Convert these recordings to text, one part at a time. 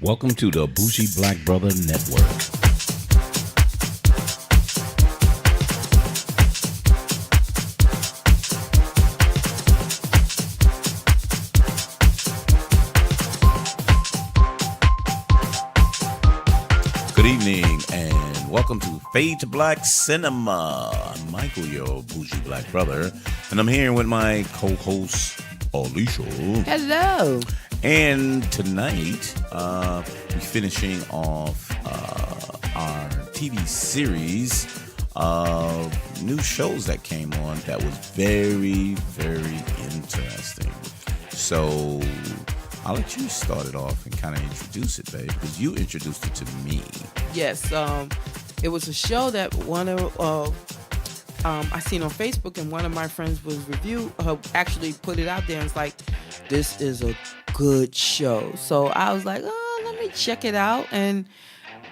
Welcome to the Bougie Black Brother Network. Good evening and welcome to Fade to Black Cinema. I'm Michael, your Bougie Black Brother, and I'm here with my co-host, Alicia. Hello. And tonight, we're finishing off our TV series of new shows that came on that was very, very interesting. So I'll let you start it off and kind of introduce it, babe, because you introduced it to me. Yes, it was a show that I seen on Facebook, and one of my friends was actually put it out there and was like, this is a good show. So I was like, oh, let me check it out. And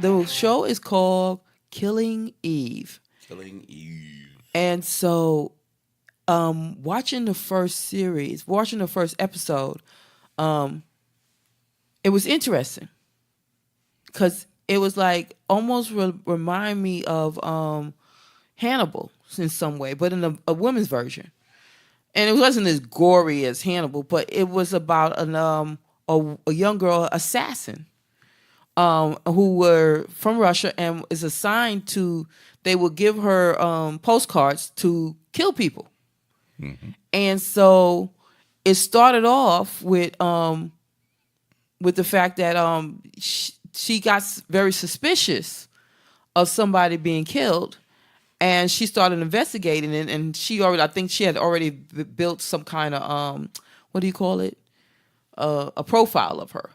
the show is called Killing Eve. Killing Eve. And so watching the first episode, it was interesting because it was like almost remind me of Hannibal in some way, but in a woman's version. And it wasn't as gory as Hannibal, but it was about a young girl assassin who were from Russia and is assigned to. They would give her postcards to kill people, and so it started off with the fact that she got very suspicious of somebody being killed. And she started investigating it, and I think she had already built some kind of, what do you call it? A profile of her.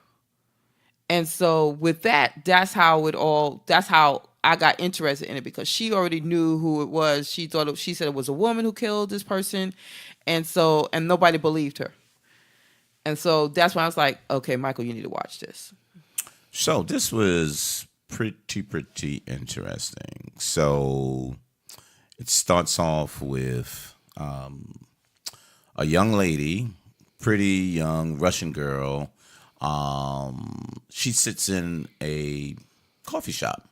And so with that's how I got interested in it, because she already knew who it was. She said it was a woman who killed this person. And nobody believed her. And so that's when I was like, okay, Michael, you need to watch this. So this was pretty interesting. So it starts off with a young lady, pretty young Russian girl. She sits in a coffee shop,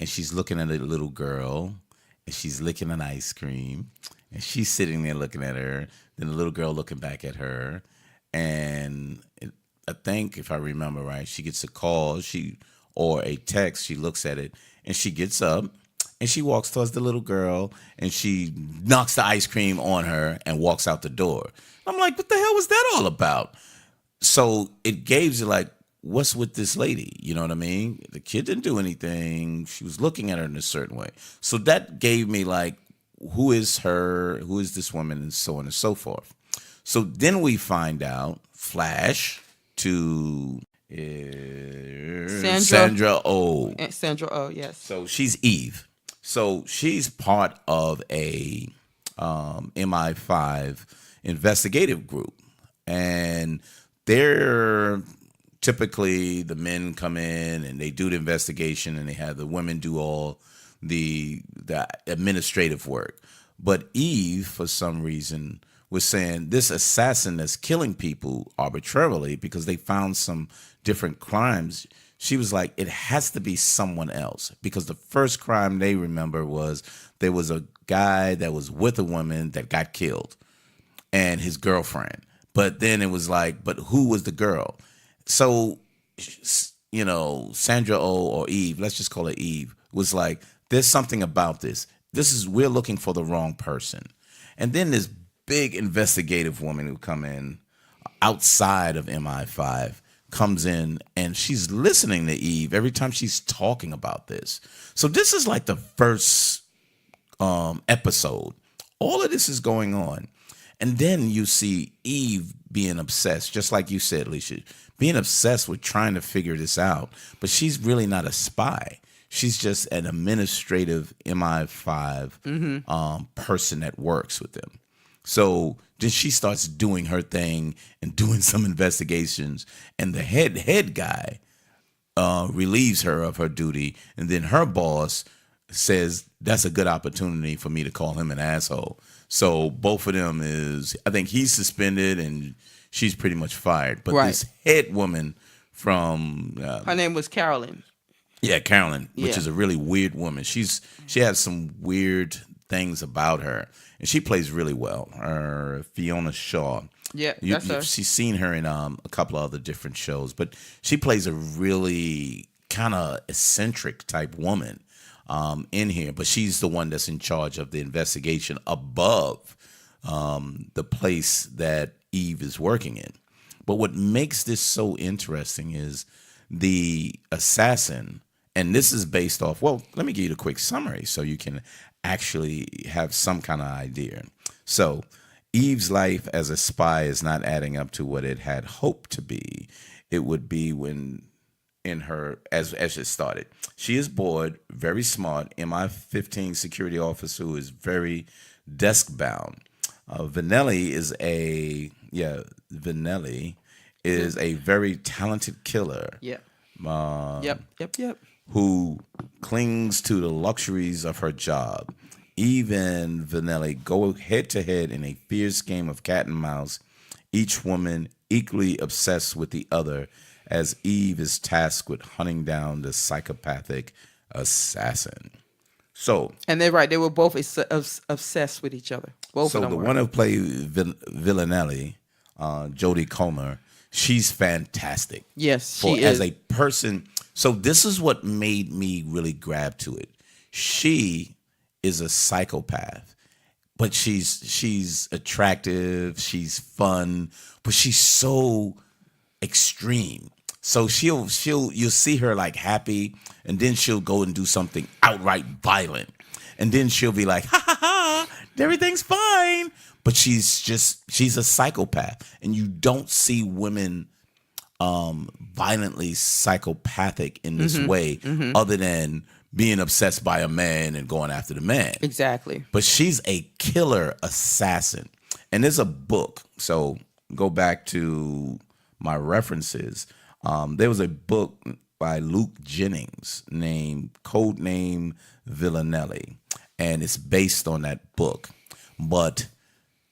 and she's looking at a little girl, and she's licking an ice cream, and she's sitting there looking at her. Then the little girl looking back at her, and I think, if I remember right, she gets a call, or a text. She looks at it, and she gets up. And she walks towards the little girl, and she knocks the ice cream on her and walks out the door. I'm like, what the hell was that all about? So it gave you like, what's with this lady? You know what I mean? The kid didn't do anything. She was looking at her in a certain way. So that gave me like, who is her? Who is this woman? And so on and so forth. So then we find out, flash to Sandra Oh. Sandra Oh, yes. So she's Eve. So she's part of a MI5 investigative group, and they're typically, the men come in and they do the investigation, and they have the women do all the administrative work. But Eve, for some reason, was saying this assassin that's killing people arbitrarily because they found some different crimes. She was like, it has to be someone else, because the first crime they remember was there was a guy that was with a woman that got killed and his girlfriend. But then it was like, but who was the girl? So, you know, Sandra Oh, or Eve, let's just call her Eve, was like, there's something about this. We're looking for the wrong person. And then this big investigative woman who come in outside of MI5 comes in, and she's listening to Eve every time she's talking about this. So this is like the first episode. All of this is going on. And then you see Eve being obsessed, just like you said, Alicia, being obsessed with trying to figure this out. But she's really not a spy. She's just an administrative MI5 person that works with them. So then she starts doing her thing and doing some investigations, and the head guy relieves her of her duty, and then her boss says that's a good opportunity for me to call him an asshole. So both of them I think he's suspended and she's pretty much fired. But this head woman from Her name was Carolyn. yeah, Carolyn, which Yeah. is a really weird woman. She has some weird things about her, and she plays really well. Fiona Shaw. Yeah, that's her. She's seen her in a couple of other different shows, but she plays a really kind of eccentric type woman in here. But she's the one that's in charge of the investigation above the place that Eve is working in. But what makes this so interesting is the assassin, and this is based off, well, let me give you the quick summary so you can actually have some kind of idea. So, Eve's life as a spy is not adding up to what it had hoped to be. It would be when in her, as it started. She is bored, very smart, MI-15 security officer who is very desk bound. Villanelle is a very talented killer. Yeah. Uh, Yep. who clings to the luxuries of her job. Eve and Villanelle go head to head in a fierce game of cat and mouse, each woman equally obsessed with the other, as Eve is tasked with hunting down the psychopathic assassin. So, And they're right. They were both obsessed with each other. Both so of them the were. one who played Villanelle, Jodie Comer, she's fantastic. Yes, For she as is. a person. So this is what made me really grab to it. She is a psychopath, but she's attractive, she's fun, but she's so extreme. So you'll see her like happy, and then she'll go and do something outright violent, and then she'll be like, ha ha ha, everything's fine. But she's a psychopath, and you don't see women violently psychopathic in this way, other than being obsessed by a man and going after the man. Exactly. But she's a killer assassin. And there's a book. So go back to my references. There was a book by Luke Jennings named Codename Villanelle. And it's based on that book. But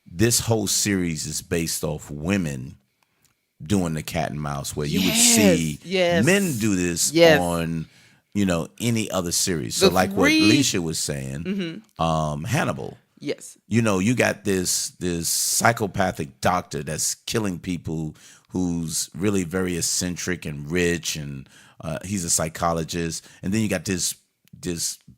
this whole series is based off women doing the cat and mouse, where you would see men do this on, any other series. So like what Alicia was saying, Hannibal. Yes. You got this psychopathic doctor that's killing people, who's really very eccentric and rich, and he's a psychologist. And then you got this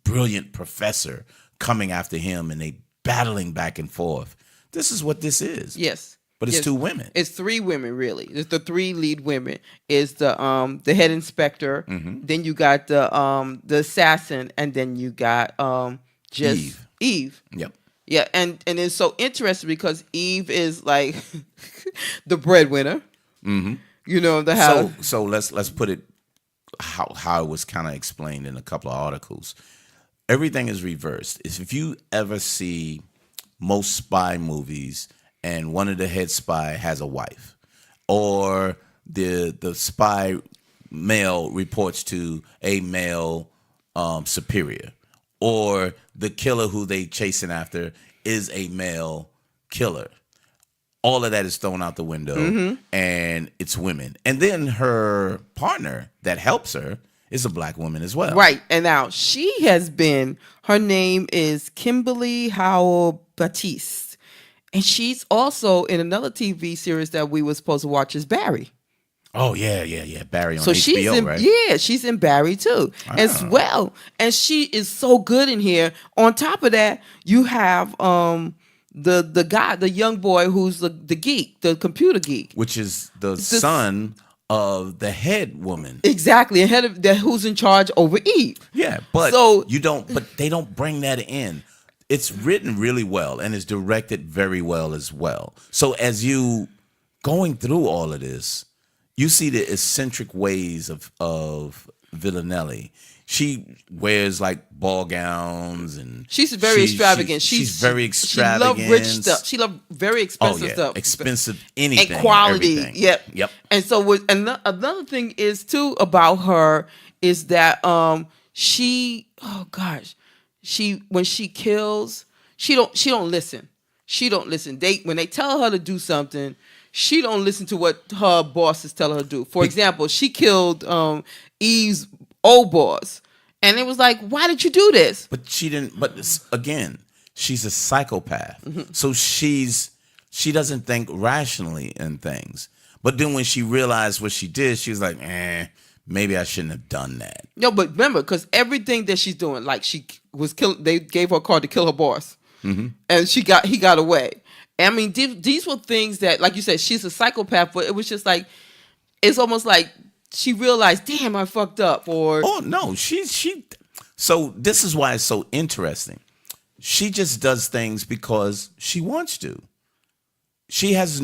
brilliant professor coming after him, and they battling back and forth. This is what this is. Yes. But it's two women. It's three women, really. It's the three lead women. Is the head inspector. Then you got the assassin, and then you got Eve. Yep. Yeah, and it's so interesting because Eve is like the breadwinner. The house. So let's put it how it was kind of explained in a couple of articles. Everything is reversed. If you ever see most spy movies, and one of the head spy has a wife, or the spy male reports to a male superior, or the killer who they chasing after is a male killer. All of that is thrown out the window, and it's women. And then her partner that helps her is a black woman as well. Right. And now her name is Kimberly Howell Batiste. And she's also in another TV series that we were supposed to watch is Barry. Oh, yeah. Barry on so HBO, right? Yeah, she's in Barry too as well. And she is so good in here. On top of that, you have the guy, the young boy who's the geek, the computer geek. Which is the son of the head woman. Exactly. And who's in charge over Eve. Yeah, but they don't bring that in. It's written really well, and it's directed very well as well. So as you going through all of this, you see the eccentric ways of Villanelle. She wears like ball gowns, and she's very extravagant. She's very extravagant. She loves rich stuff. She loves very expensive stuff. Expensive anything. And quality. Everything. Yep. And so another thing is too about her is that when she kills, she don't listen. she don't listen. When they tell her to do something, she don't listen to what her bosses tell her to do. For example, she killed Eve's old boss, and it was like, why did you do this? But she didn't. But again, she's a psychopath, so she doesn't think rationally in things. But then when she realized what she did, she was like, maybe I shouldn't have done that. No, but remember, because everything that she's doing, like she was killed, they gave her a card to kill her boss, and he got away. And I mean, these were things that, like you said, she's a psychopath, but it was just like, it's almost like she realized, damn, I fucked up. Or oh no, she. So this is why it's so interesting. She just does things because she wants to. She has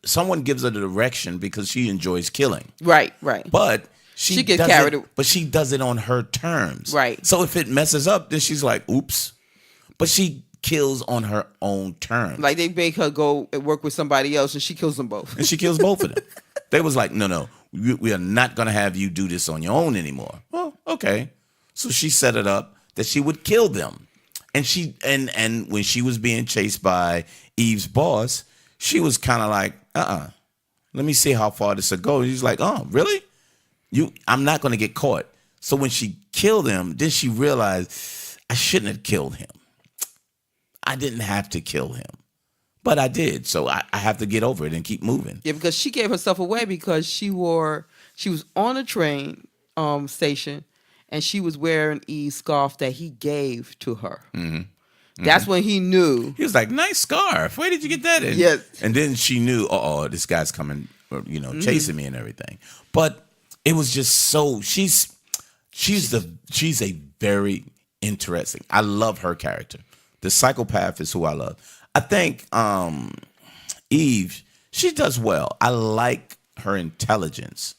someone gives her the direction because she enjoys killing. Right. But she gets carried away. But she does it on her terms. Right. So if it messes up, then she's like, oops. But she kills on her own terms. Like they make her go and work with somebody else, and she kills them both. And she kills both of them. They was like, no, we are not going to have you do this on your own anymore. Well, okay. So she set it up that she would kill them. And she and when she was being chased by Eve's boss, she was kind of like, let me see how far this will go. He's like, oh, really? I'm not going to get caught. So when she killed him, then she realized I shouldn't have killed him. I didn't have to kill him, but I did. So I have to get over it and keep moving. Yeah, because she gave herself away because she was on a train station, and she was wearing Eve's scarf that he gave to her. That's when he knew. He was like, nice scarf. Where did you get that in? Yes. And then she knew, this guy's coming, chasing me and everything. But it was just so, she's a very interesting. I love her character. The psychopath is who I love. I think Eve, she does well. I like her intelligence.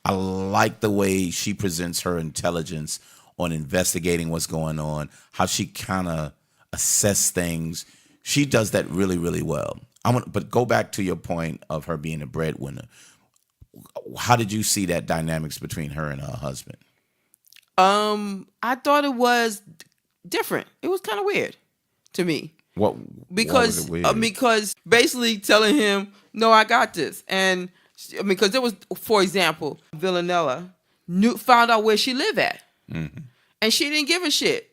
I like the way she presents her intelligence on investigating what's going on, how she kind of assess things. She does that really, really well. But go back to your point of her being a breadwinner. How did you see that dynamics between her and her husband? I thought it was different. It was kind of weird to me. Because because basically telling him, no, I got this. And because there was, for example, Villanelle found out where she lived at. And she didn't give a shit.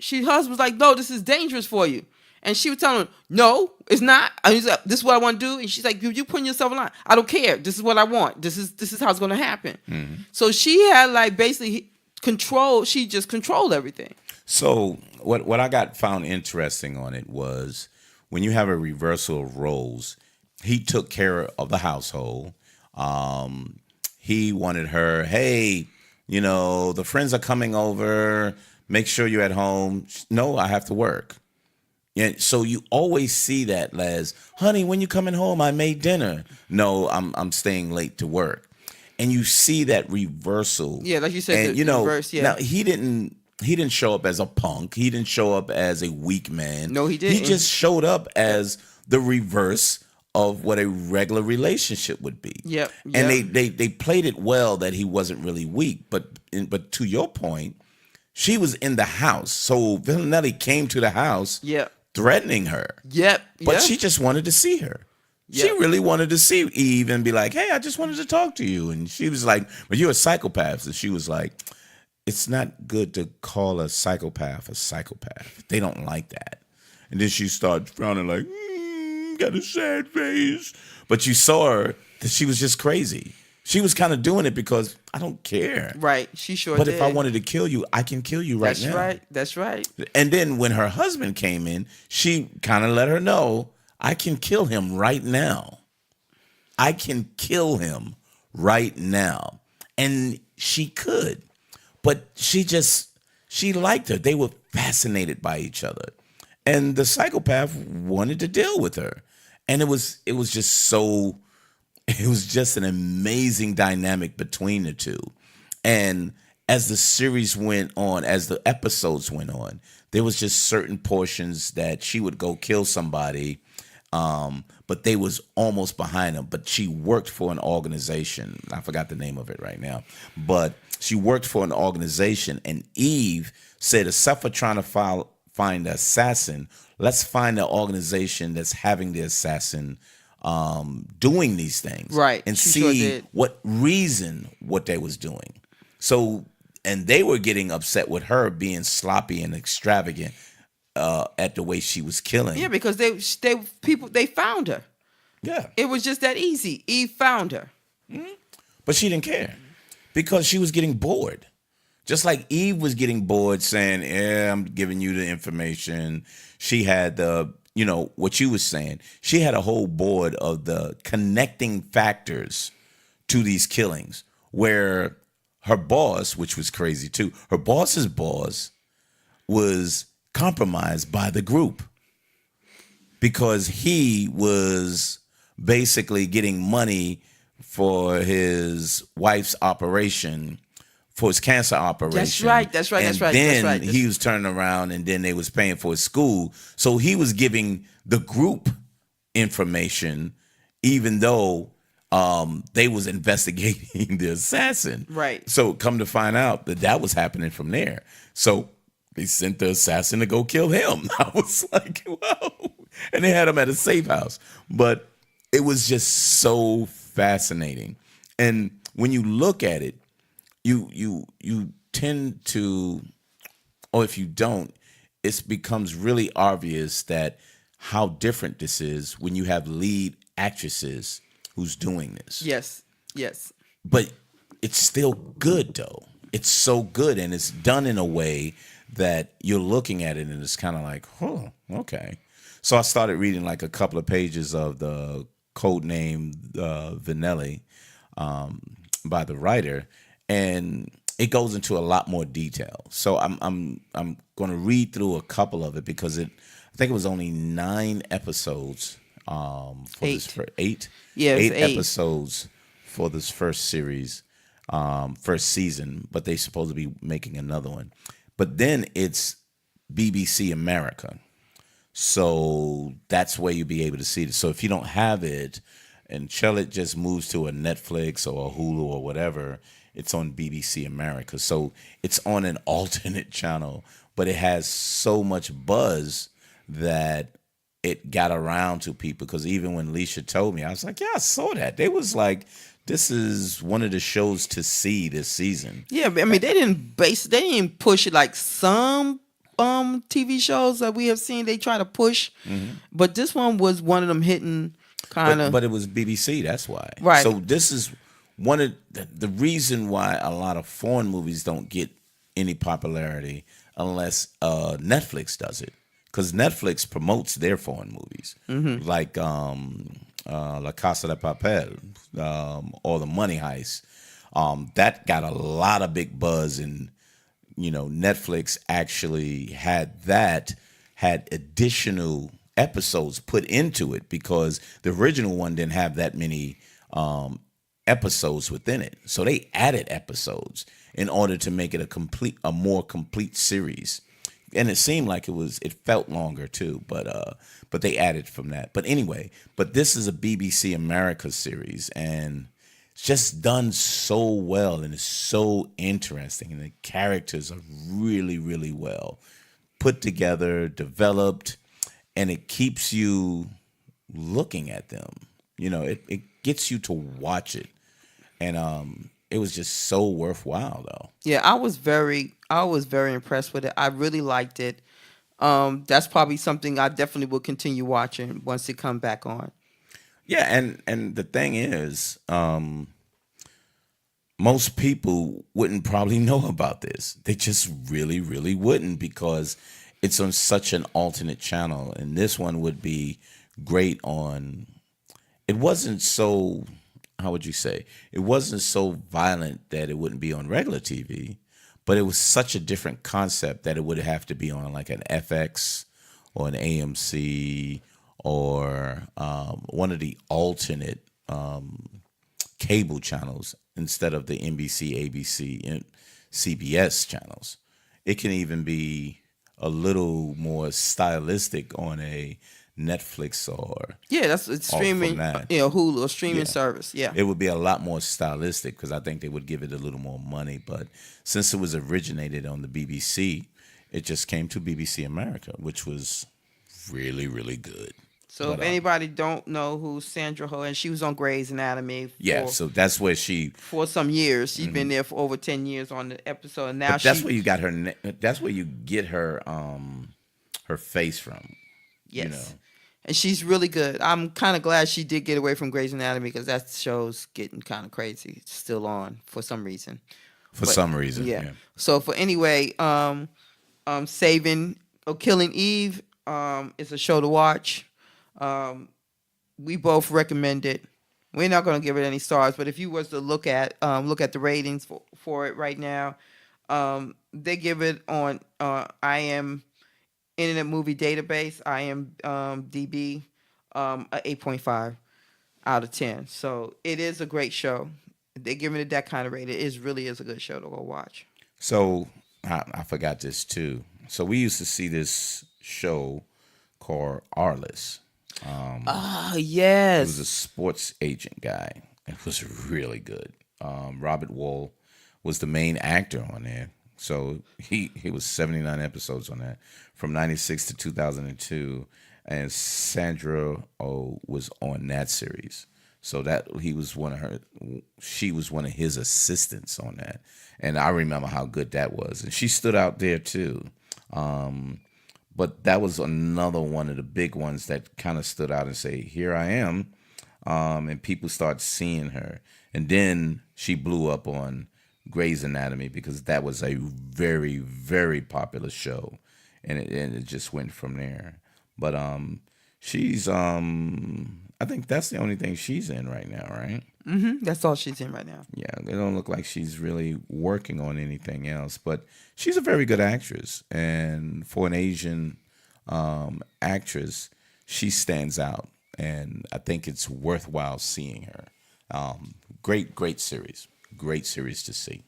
Her husband was like, no, this is dangerous for you. And she was telling him, no, it's not. And he's like, this is what I want to do. And she's like, you putting yourself in line. I don't care. This is what I want. This is how it's going to happen. So she had like basically control. She just controlled everything. So what I found interesting on it was when you have a reversal of roles, he took care of the household. He wanted her, hey, the friends are coming over. Make sure you're at home. No, I have to work. Yeah, so you always see that as, honey, when you coming home, I made dinner. No, I'm staying late to work. And you see that reversal. Yeah, like you said, and, reverse, yeah. Now he didn't show up as a punk. He didn't show up as a weak man. No, he didn't. He just showed up as the reverse of what a regular relationship would be. Yep. And they played it well that he wasn't really weak. But to your point, she was in the house. So Villanelle came to the house threatening her. Yep. But she just wanted to see her. She really wanted to see Eve and be like, hey, I just wanted to talk to you. And she was like, but you're a psychopath. And she was like, it's not good to call a psychopath. They don't like that. And then she started frowning like, got a sad face. But you saw her that she was just crazy. She was kind of doing it because I don't care. Right. She sure but did. But if I wanted to kill you, I can kill you right now. That's right. And then when her husband came in, she kind of let her know, I can kill him right now. I can kill him right now. And she could. But she liked her. They were fascinated by each other. And the psychopath wanted to deal with her. And it was just an amazing dynamic between the two. And as the series went on, as the episodes went on, there was just certain portions that she would go kill somebody, but they was almost behind them. But she worked for an organization. I forgot the name of it right now. But she worked for an organization, and Eve said, except for trying to find the assassin. Let's find the organization that's having the assassin doing these things, Right. and She sure see did. what they was doing. So, and they were getting upset with her being sloppy and extravagant at the way she was Yeah, killing. because they found her. Yeah, It was just that easy. Eve found her. but she didn't care because she was getting bored. Just like Eve was getting bored saying, "Yeah, I'm giving you the information." She had what you was saying. She had a whole board of the connecting factors to these killings where her boss, which was crazy too, her boss's boss was compromised by the group because he was basically getting money for his wife's operation, for his cancer operation. That's right. That's right. And That's right. then That's right. he was turning around and then they was paying for his school. So he was giving the group information, even though they was investigating the assassin. Right. So come to find out that was happening from there. So they sent the assassin to go kill him. I was like, whoa. And they had him at a safe house. But it was just so fascinating. And when you look at it, you tend to, or if you don't, it becomes really obvious that how different this is when you have lead actresses who's doing this. Yes. Yes. But it's still good though. It's so good and it's done in a way that you're looking at it and it's kind of like, oh, okay. So I started reading like a couple of pages of the codename Villanelle by the writer, and it goes into a lot more detail. So I'm going to read through a couple of it because I think it was only 9 episodes for Eight. this eight. Yeah, eight it's 8. episodes for this first series, first season, but they supposed to be making another one. But then it's BBC America. So that's where you'll be able to see it. So if you don't have it, until it just moves to a Netflix or a Hulu or whatever, it's on BBC America. So it's on an alternate channel, but it has so much buzz that it got around to people. Because even when Leisha told me, I was like, yeah, I saw that. They was like, this is one of the shows to see this season. Yeah, but I mean, they didn't push it like some TV shows that we have seen. They try to push, but this one was one of them hitting kind of. But it was BBC, that's why. Right. So this is one of the reason why a lot of foreign movies don't get any popularity unless Netflix does it, because Netflix promotes their foreign movies, like La Casa de Papel, or The Money Heist. That got a lot of big buzz, and Netflix actually had additional episodes put into it because the original one didn't have that many episodes within it. So they added episodes in order to make it a more complete series. And it seemed like it felt longer too, but they added from that. But anyway, this is a BBC America series, and it's just done so well, and it's so interesting, and the characters are really, really well put together, developed, and it keeps you looking at them. It gets you to watch it, and it was just so worthwhile, though. Yeah, I was very impressed with it. I really liked it. That's probably something I definitely will continue watching once it come back on. Yeah, and the thing is, most people wouldn't probably know about this. They just really, really wouldn't, because it's on such an alternate channel, and this one would be great on. It wasn't so. How would you say? It wasn't so violent that it wouldn't be on regular TV, but it was such a different concept that it would have to be on like an FX or an AMC or one of the alternate cable channels instead of the NBC, ABC, and CBS channels. It can even be a little more stylistic on a Netflix or it's streaming, Hulu or streaming service. Yeah, it would be a lot more stylistic because I think they would give it a little more money. But since it was originated on the BBC, It just came to BBC America, which was really, really good. So if anybody don't know who Sandra Ho, and she was on Grey's Anatomy. So that's where for some years. She's been there for over 10 years on the episode. And now that's where you got her. That's where you get her her face from. Yes. You know? And she's really good. I'm kind of glad she did get away from Grey's Anatomy because that show's getting kind of crazy. It's still on for some reason. Yeah. So for anyway, Saving or Killing Eve is a show to watch. We both recommend it. We're not going to give it any stars, but if you was to look at the ratings for it right now, they give it on IM Internet Movie Database, IMDb, a 8.5 out of 10. So it is a great show. They're giving it that kind of rating. It really is a good show to go watch. So I forgot this too. So we used to see this show called Arliss. Yes. He was a sports agent guy. It was really good. Robert Wool was the main actor on there. So he was 79 episodes on that from 96 to 2002. And Sandra Oh was on that series. So that she was one of his assistants on that. And I remember how good that was. And she stood out there too. But that was another one of the big ones that kind of stood out and say, here I am. And people start seeing her. And then she blew up on Grey's Anatomy because that was a very, very popular show. And it just went from there. But she's, I think that's the only thing she's in right now, right? Mm-hmm. That's all she's in right now. Yeah, it don't look like she's really working on anything else. But she's a very good actress. And for an Asian actress, she stands out. And I think it's worthwhile seeing her. Great series. Great series to see.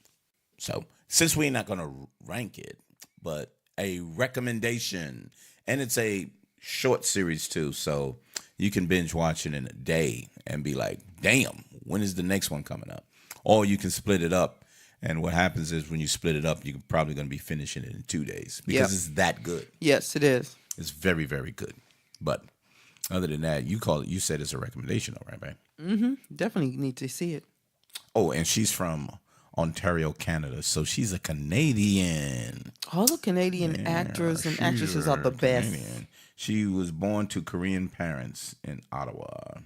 So, since we're not going to rank it, but a recommendation. And it's a short series too, so you can binge watch it in a day and be like, damn, when is the next one coming up? Or you can split it up. And what happens is when you split it up, you're probably going to be finishing it in 2 days because it's that good. Yes, it is. It's very, very good. But other than that, you said it's a recommendation, all right, right? Mm-hmm. Definitely need to see it. Oh, and she's from Ontario, Canada, so she's a Canadian. All the Canadian actors and actresses are the best. Canadian. She was born to Korean parents in Ottawa,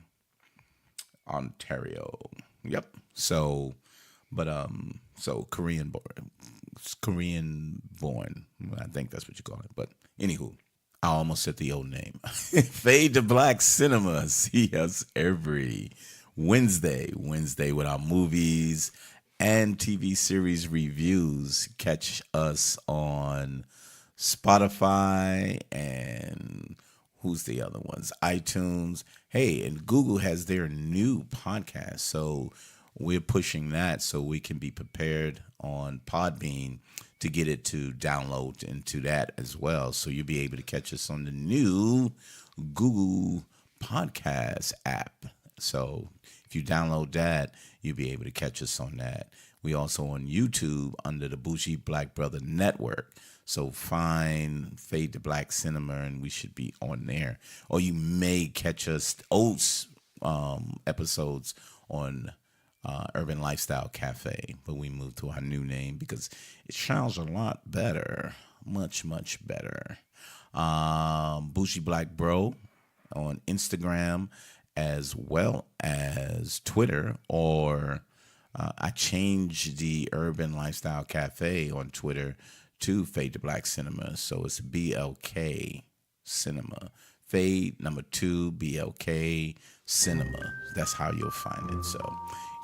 Ontario. Yep. So Korean born. I think that's what you call it. But anywho, I almost said the old name. Fade to Black Cinema. See us every Wednesday with our movies and TV series reviews. Catch us on Spotify and who's the other ones? iTunes. Hey, and Google has their new podcast. So we're pushing that so we can be prepared on Podbean to get it to download into that as well. So you'll be able to catch us on the new Google Podcast app. So if you download that, you'll be able to catch us on that. We also on YouTube under the Bougie Black Brother Network. So find Fade to Black Cinema and we should be on there. Or you may catch us old episodes on Urban Lifestyle Cafe. But we moved to our new name because it sounds a lot better. Much, much better. Bougie Black Bro on Instagram as well as Twitter, or I changed the Urban Lifestyle Cafe on Twitter to Fade to Black Cinema. So it's BLK Cinema. Fade 2 BLK Cinema. That's how you'll find it. So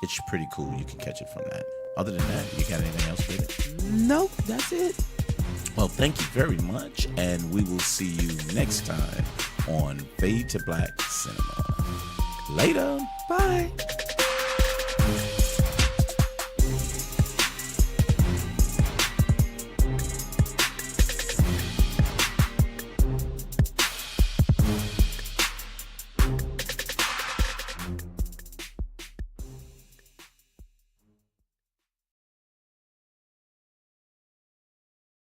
it's pretty cool. You can catch it from that. Other than that, you got anything else with it? Nope, that's it. Well, thank you very much, and we will see you next time on Fade to Black Cinema. Later. Bye.